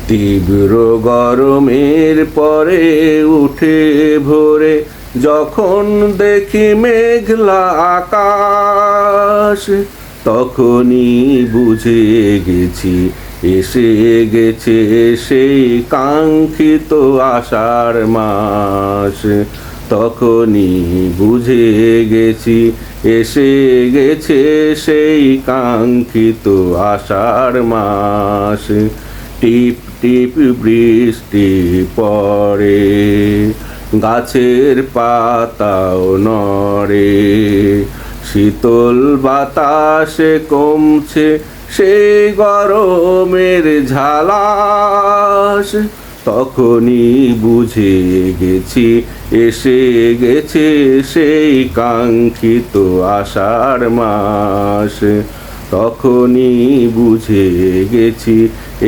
তীব্র গরমের পরে উঠে ভোরে যখন দেখি মেঘলা আকাশ, তখনই বুঝে গেছি এসে গেছে সেই কাঙ্ক্ষিত আষাঢ় মাস। তখনই বুঝে গেছি এসে গেছে সেই কাঙ্ক্ষিত আষাঢ় মাস। টিপ টিপ বৃষ্টি পড়ে, গাছের পাতাও নড়ে, শীতল বাতাসে কমছে সেই গরমের ঝালাস। তখনই বুঝে গেছি এসে গেছে সেই কাঙ্ক্ষিত আষাঢ় মাস। তখনই বুঝে গেছি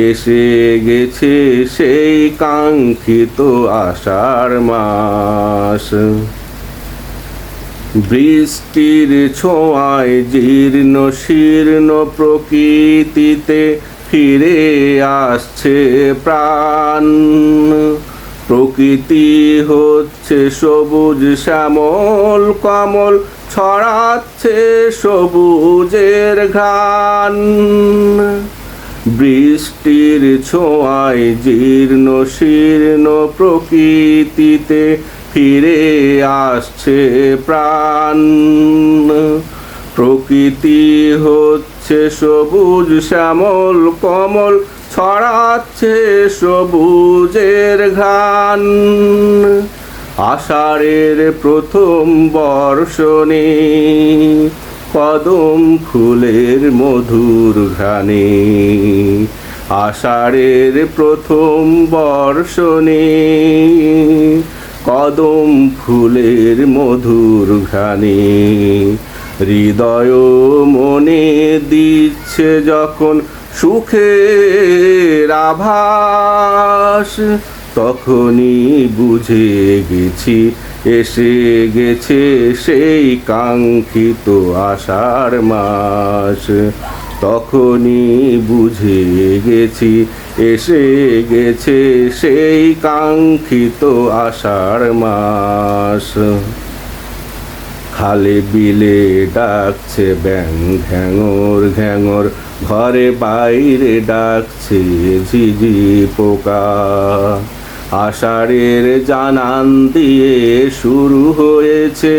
এসে গেছে সেই কাঙ্ক্ষিত আষাঢ় মাস। বৃষ্টির ছোঁয়ায় জীর্ণ শীর্ণ প্রকৃতিতে ফিরে আসছে প্রাণ। প্রকৃতি হচ্ছে সবুজ শ্যামল কমল, ছড়াচ্ছে সবুজের ঘ্রাণ। বৃষ্টির ছোঁয়ায় জীর্ণ শীর্ণ প্রকৃতিতে ফিরে আসছে প্রাণ। প্রকৃতি হচ্ছে সবুজ শ্যামল কমল, ছড়াচ্ছে সবুজের ঘ্রাণ। আষাঢ়ের প্রথম বর্ষণে কদম ফুলের মধুর ঘ্রাণে, আষাঢ়ের প্রথম বর্ষণে কদম ফুলের মধুর ঘ্রাণে। হৃদয় মনে দিচ্ছে যখন সুখের আভাস, তখনই বুঝে গেছি এসে গেছে সেই কাঙ্ক্ষিত আষাঢ় মাস। তখনই বুঝে গেছি এসে গেছে সেই কাঙ্ক্ষিত আষাঢ় মাস। খালে বিলে ডাকছে ব্যাং ঘ্যাঙর ঘ্যাঙর, ঘরে বাইরে ডাকছে ঝিঝি পোকা। আষাঢ়ের জানান দিয়ে শুরু হয়েছে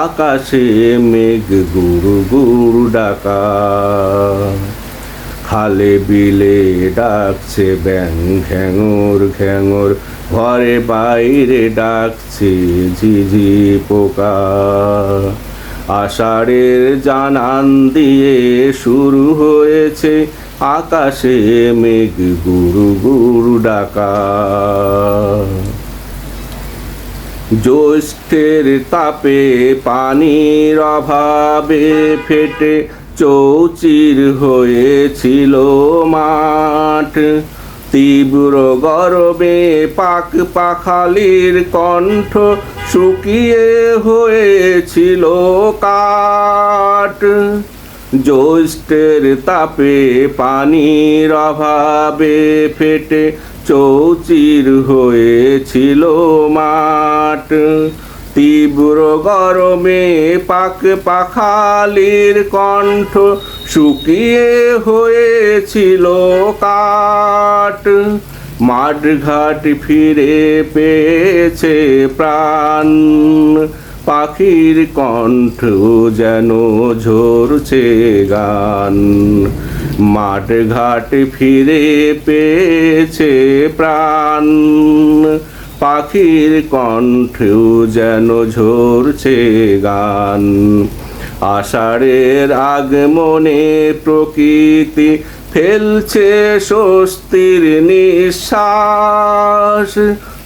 আকাশে মেঘ গুরু গুরু ডাকা। খালে বিলে ডাকছে ব্যাং ঘ্যাঙর ঘ্যাঙর, ঘরে বাইরে ডাকছে ঝিঝি পোকা। আষাঢ়ের জানান দিয়ে শুরু হয়েছে আকাশে মেঘ গুরু গুরু ডাকা। জ্যৈষ্ঠের তাপে পানির অভাবে ফেটে চৌচির হয়েছিল মাঠ। তীব্র গরমে পাক পাখালির কণ্ঠ শুকিয়ে হয়েছিল কাঠ। জ্যৈষ্ঠের তাপে পানির অভাবে ফেটে চৌচির হয়েছিল মাঠ। তীব্র গরমে পাক পাখালির কণ্ঠ শুকিয়ে হয়েছিল কাঠ। মাঠ ঘাট ফিরে পেয়েছে প্রাণ, পাখির কণ্ঠ যেন ঝরছে গান। মাঠ ঘাট ফিরে পেয়েছে প্রাণ, পাখির কণ্ঠ যেন ঝরছে গান। আষাঢ়ের আগমনে প্রকৃতি ফেলছে স্বস্তির নিঃশ্বাস।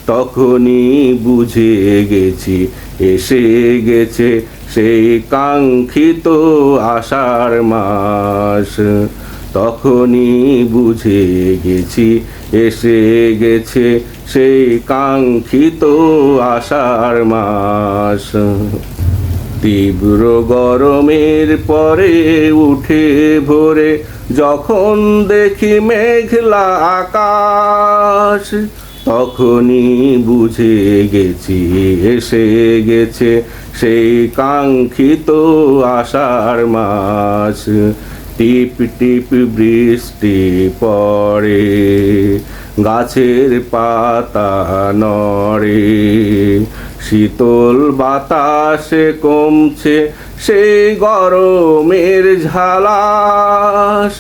তখনই বুঝে গেছি এসে গেছে সেই কাঙ্ক্ষিত আষাঢ় মাস। তখনই বুঝে গেছি এসে গেছে সেই কাঙ্ক্ষিত আষাঢ় মাস। তীব্র গরমের পরে উঠে ভোরে যখন দেখি মেঘলা আকাশ, তখনই বুঝে গেছি এসে গেছে সেই কাঙ্ক্ষিত আষাঢ় মাস। টিপ টিপ বৃষ্টি পড়ে, গাছের পাতা নড়ে, শীতল বাতাসে কমছে সেই গরমের ঝালাস,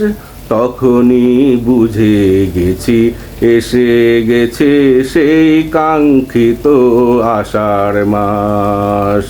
তখনই বুঝে গেছি এসে গেছে সেই কাঙ্ক্ষিত আষাঢ় মাস।